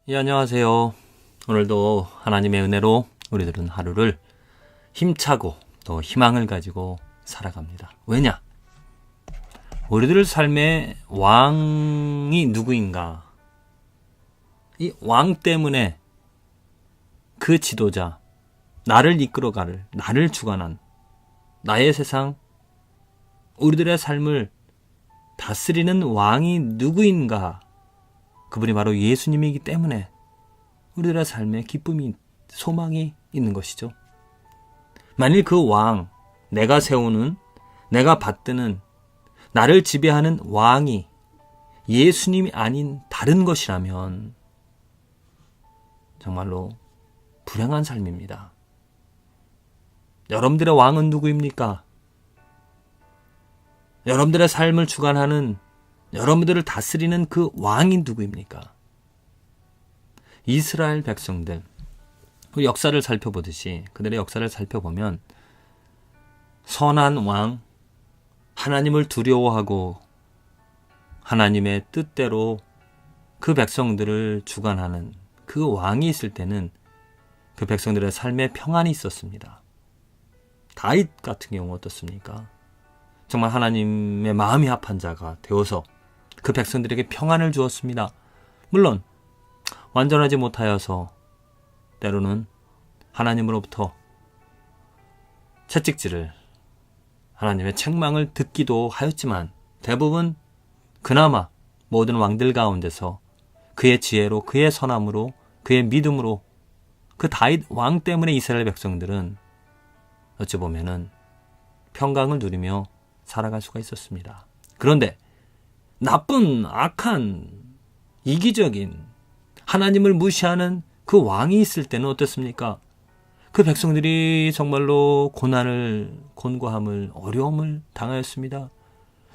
예, 안녕하세요. 오늘도 하나님의 은혜로 우리들은 하루를 힘차고 또 희망을 가지고 살아갑니다. 왜냐? 우리들 삶의 왕이 누구인가? 이 왕 때문에 그 지도자, 나를 이끌어가를, 나를 주관한 나의 세상, 우리들의 삶을 다스리는 왕이 누구인가? 그분이 바로 예수님이기 때문에 우리들의 삶에 기쁨이, 소망이 있는 것이죠. 만일 그 왕, 내가 세우는, 내가 받드는, 나를 지배하는 왕이 예수님이 아닌 다른 것이라면 정말로 불행한 삶입니다. 여러분들의 왕은 누구입니까? 여러분들의 삶을 주관하는, 여러분들을 다스리는 그 왕이 누구입니까? 이스라엘 백성들, 그 역사를 살펴보듯이 그들의 역사를 살펴보면 선한 왕, 하나님을 두려워하고 하나님의 뜻대로 그 백성들을 주관하는 그 왕이 있을 때는 그 백성들의 삶에 평안이 있었습니다. 다윗 같은 경우 어떻습니까? 정말 하나님의 마음이 합한 자가 되어서 그 백성들에게 평안을 주었습니다. 물론 완전하지 못하여서 때로는 하나님으로부터 채찍질을, 하나님의 책망을 듣기도 하였지만 대부분 그나마 모든 왕들 가운데서 그의 지혜로, 그의 선함으로, 그의 믿음으로 그 다윗 왕 때문에 이스라엘 백성들은 어찌 보면은 평강을 누리며 살아갈 수가 있었습니다. 그런데 나쁜, 악한, 이기적인, 하나님을 무시하는 그 왕이 있을 때는 어떻습니까? 그 백성들이 정말로 고난을, 곤고함을, 어려움을 당하였습니다.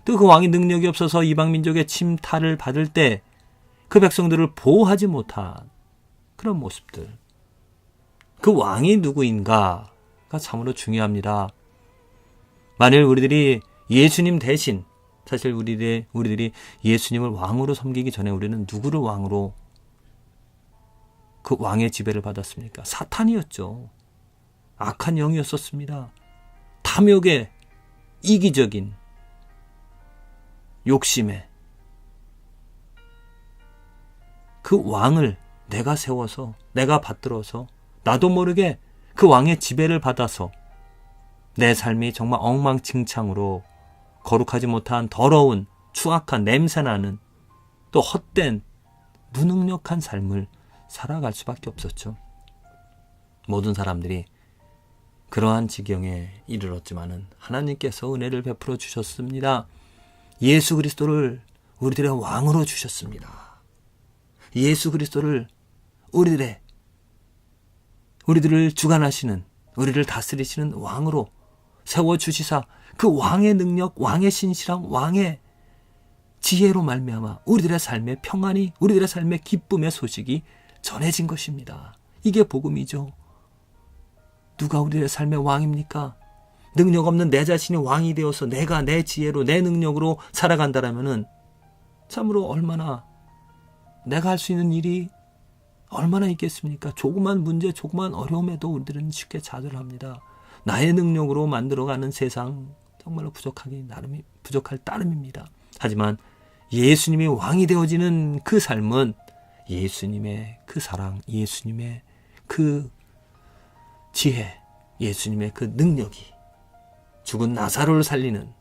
또 그 왕이 능력이 없어서 이방 민족의 침탈을 받을 때 그 백성들을 보호하지 못한 그런 모습들. 그 왕이 누구인가가 참으로 중요합니다. 만일 우리들이 예수님 대신, 사실 우리들이 예수님을 왕으로 섬기기 전에 우리는 누구를 왕으로, 그 왕의 지배를 받았습니까? 사탄이었죠. 악한 영이었었습니다. 탐욕에, 이기적인, 욕심에 그 왕을 내가 세워서, 내가 받들어서 나도 모르게 그 왕의 지배를 받아서 내 삶이 정말 엉망진창으로 거룩하지 못한 더러운, 추악한, 냄새나는, 또 헛된, 무능력한 삶을 살아갈 수밖에 없었죠. 모든 사람들이 그러한 지경에 이르렀지만은 하나님께서 은혜를 베풀어 주셨습니다. 예수 그리스도를 우리들의 왕으로 주셨습니다. 예수 그리스도를 우리들을 주관하시는, 우리를 다스리시는 왕으로 세워주시사 그 왕의 능력, 왕의 신실함, 왕의 지혜로 말미암아 우리들의 삶의 평안이, 우리들의 삶의 기쁨의 소식이 전해진 것입니다. 이게 복음이죠. 누가 우리들의 삶의 왕입니까? 능력 없는 내 자신이 왕이 되어서 내가 내 지혜로, 내 능력으로 살아간다라면은 참으로 얼마나, 내가 할 수 있는 일이 얼마나 있겠습니까? 조그만 문제, 조그만 어려움에도 우리들은 쉽게 좌절합니다. 나의 능력으로 만들어가는 세상 정말로 부족할 따름입니다. 하지만 예수님이 왕이 되어지는 그 삶은 예수님의 그 사랑, 예수님의 그 지혜, 예수님의 그 능력이 죽은 나사로를 살리는,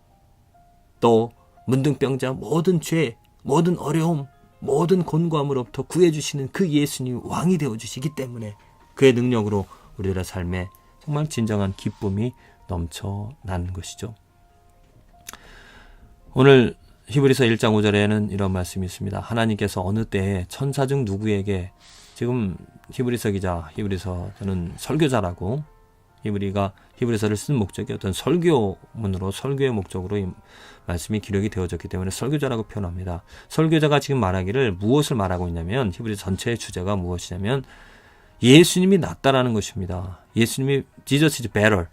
또 문둥병자 모든 죄, 모든 어려움, 모든 곤고함으로부터 구해주시는 그 예수님이 왕이 되어주시기 때문에 그의 능력으로 우리들의 삶에 정말 진정한 기쁨이 넘쳐나는 것이죠. 오늘 히브리서 1장 5절에는 이런 말씀이 있습니다. 하나님께서 어느 때에 천사 중 누구에게, 지금 히브리서 기자, 저는 설교자라고, 히브리서를 쓴 목적이 어떤 설교문으로, 설교의 목적으로 이 말씀이 기록이 되어졌기 때문에 설교자라고 표현합니다. 설교자가 지금 말하기를 무엇을 말하고 있냐면, 히브리서 전체의 주제가 무엇이냐면 예수님이 낫다라는 것입니다. 예수님이 Jesus is better.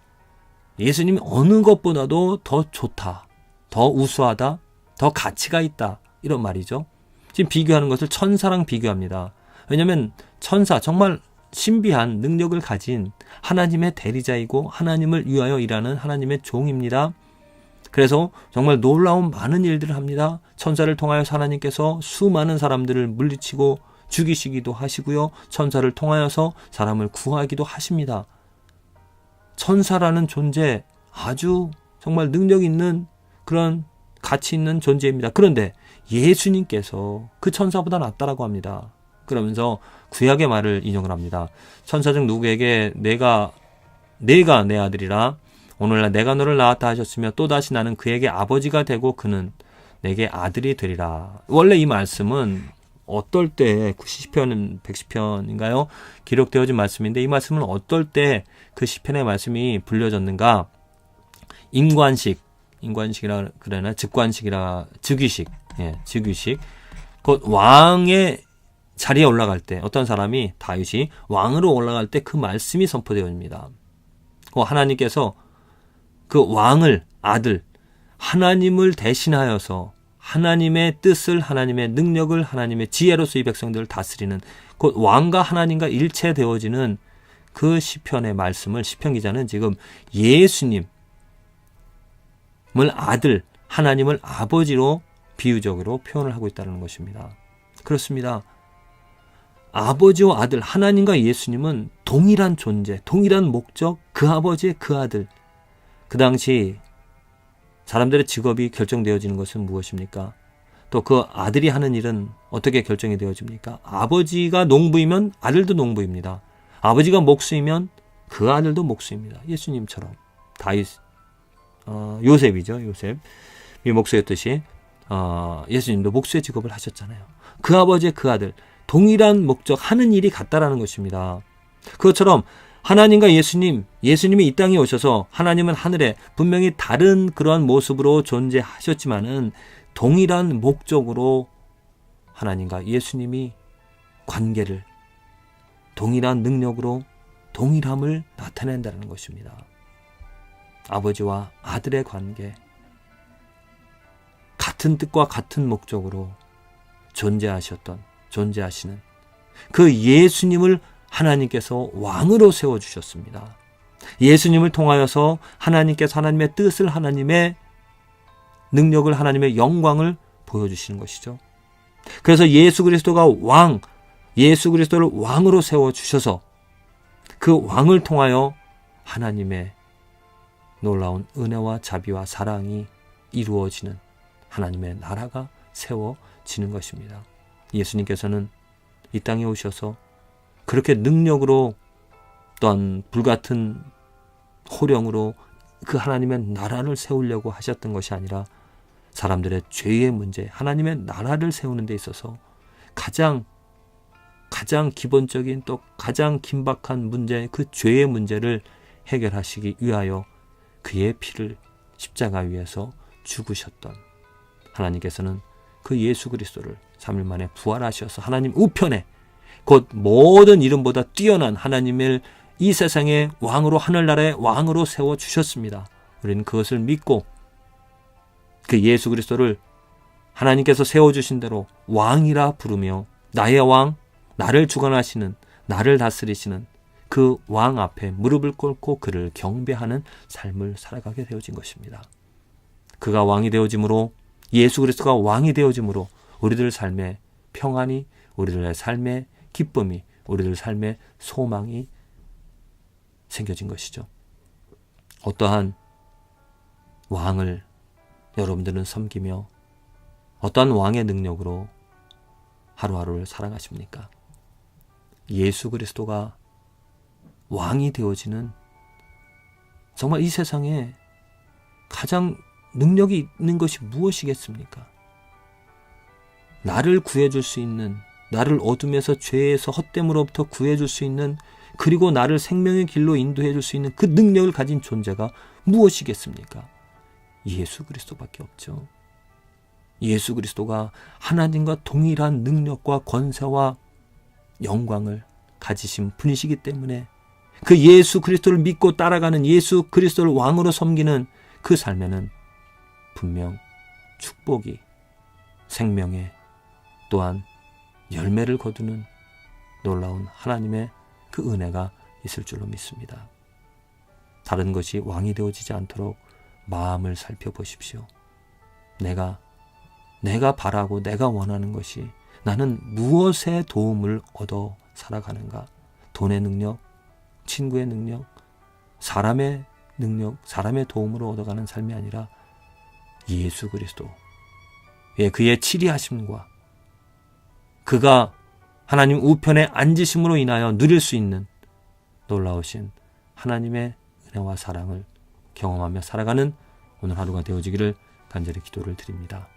예수님이 어느 것보다도 더 좋다, 더 우수하다, 더 가치가 있다, 이런 말이죠. 지금 비교하는 것을 천사랑 비교합니다. 왜냐하면 천사, 정말 신비한 능력을 가진 하나님의 대리자이고 하나님을 위하여 일하는 하나님의 종입니다. 그래서 정말 놀라운 많은 일들을 합니다. 천사를 통하여서 하나님께서 수많은 사람들을 물리치고 죽이시기도 하시고요. 천사를 통하여서 사람을 구하기도 하십니다. 천사라는 존재, 아주 정말 능력 있는 그런 가치 있는 존재입니다. 그런데 예수님께서 그 천사보다 낫다라고 합니다. 그러면서 구약의 말을 인용을 합니다. 천사 중 누구에게 내가 내 아들이라 오늘날 내가 너를 낳았다 하셨으며 또다시 나는 그에게 아버지가 되고 그는 내게 아들이 되리라. 원래 이 말씀은 어떨 때 시편 110편인가요? 기록되어진 말씀인데 이 말씀은 어떨 때 그 시편의 말씀이 불려졌는가? 인관식이라 그러나 즉위식. 곧 왕의 자리에 올라갈 때 어떤 사람이 다윗이 왕으로 올라갈 때 그 말씀이 선포되어집니다. 하나님께서 그 왕을 아들 하나님을 대신하여서 하나님의 뜻을 하나님의 능력을 하나님의 지혜로서 이 백성들을 다스리는 곧 왕과 하나님과 일체되어지는 그 시편의 말씀을 시편 기자는 지금 예수님을 아들 하나님을 아버지로 비유적으로 표현을 하고 있다는 것입니다. 그렇습니다. 아버지와 아들 하나님과 예수님은 동일한 존재, 동일한 목적, 그 아버지의 그 아들. 그 당시 사람들의 직업이 결정되어지는 것은 무엇입니까? 또 그 아들이 하는 일은 어떻게 결정이 되어집니까? 아버지가 농부이면 아들도 농부입니다. 아버지가 목수이면 그 아들도 목수입니다. 예수님처럼 요셉이죠. 요셉이 목수였듯이 예수님도 목수의 직업을 하셨잖아요. 그 아버지의 그 아들, 동일한 목적, 하는 일이 같다라는 것입니다. 그것처럼 하나님과 예수님이 이 땅에 오셔서 하나님은 하늘에 분명히 다른 그러한 모습으로 존재하셨지만은 동일한 목적으로 하나님과 예수님이 관계를 동일한 능력으로 동일함을 나타낸다는 것입니다. 아버지와 아들의 관계, 같은 뜻과 같은 목적으로 존재하시는 그 예수님을 하나님께서 왕으로 세워주셨습니다. 예수님을 통하여서 하나님께서 하나님의 뜻을 하나님의 능력을 하나님의 영광을 보여주시는 것이죠. 그래서 예수 그리스도를 왕으로 세워주셔서 그 왕을 통하여 하나님의 놀라운 은혜와 자비와 사랑이 이루어지는 하나님의 나라가 세워지는 것입니다. 예수님께서는 이 땅에 오셔서 그렇게 능력으로 또한 불같은 호령으로 그 하나님의 나라를 세우려고 하셨던 것이 아니라 사람들의 죄의 문제, 하나님의 나라를 세우는 데 있어서 가장 기본적인 또 가장 긴박한 문제, 그 죄의 문제를 해결하시기 위하여 그의 피를 십자가 위에서 죽으셨던 하나님께서는 그 예수 그리스도를 3일 만에 부활하셔서 하나님 우편에 곧 모든 이름보다 뛰어난 하나님을 이 세상의 왕으로 하늘나라의 왕으로 세워주셨습니다. 우리는 그것을 믿고 그 예수 그리스도를 하나님께서 세워주신 대로 왕이라 부르며 나의 왕, 나를 주관하시는, 나를 다스리시는 그 왕 앞에 무릎을 꿇고 그를 경배하는 삶을 살아가게 되어진 것입니다. 그가 왕이 되어짐으로, 예수 그리스도가 왕이 되어짐으로 우리들 삶의 평안이, 우리들의 삶의 기쁨이, 우리들 삶의 소망이 생겨진 것이죠. 어떠한 왕을 여러분들은 섬기며 어떠한 왕의 능력으로 하루하루를 살아가십니까? 예수 그리스도가 왕이 되어지는 정말 이 세상에 가장 능력이 있는 것이 무엇이겠습니까? 나를 구해줄 수 있는, 나를 어둠에서 죄에서 헛됨으로부터 구해줄 수 있는, 그리고 나를 생명의 길로 인도해줄 수 있는 그 능력을 가진 존재가 무엇이겠습니까? 예수 그리스도밖에 없죠. 예수 그리스도가 하나님과 동일한 능력과 권세와 영광을 가지신 분이시기 때문에 그 예수 그리스도를 믿고 따라가는, 예수 그리스도를 왕으로 섬기는 그 삶에는 분명 축복이, 생명의 또한 열매를 거두는 놀라운 하나님의 그 은혜가 있을 줄로 믿습니다. 다른 것이 왕이 되어지지 않도록 마음을 살펴보십시오. 내가 바라고 내가 원하는 것이 나는 무엇의 도움을 얻어 살아가는가? 돈의 능력, 친구의 능력, 사람의 능력, 사람의 도움으로 얻어가는 삶이 아니라 예수 그리스도, 그의 치리하심과 그가 하나님 우편에 앉으심으로 인하여 누릴 수 있는 놀라우신 하나님의 은혜와 사랑을 경험하며 살아가는 오늘 하루가 되어지기를 간절히 기도를 드립니다.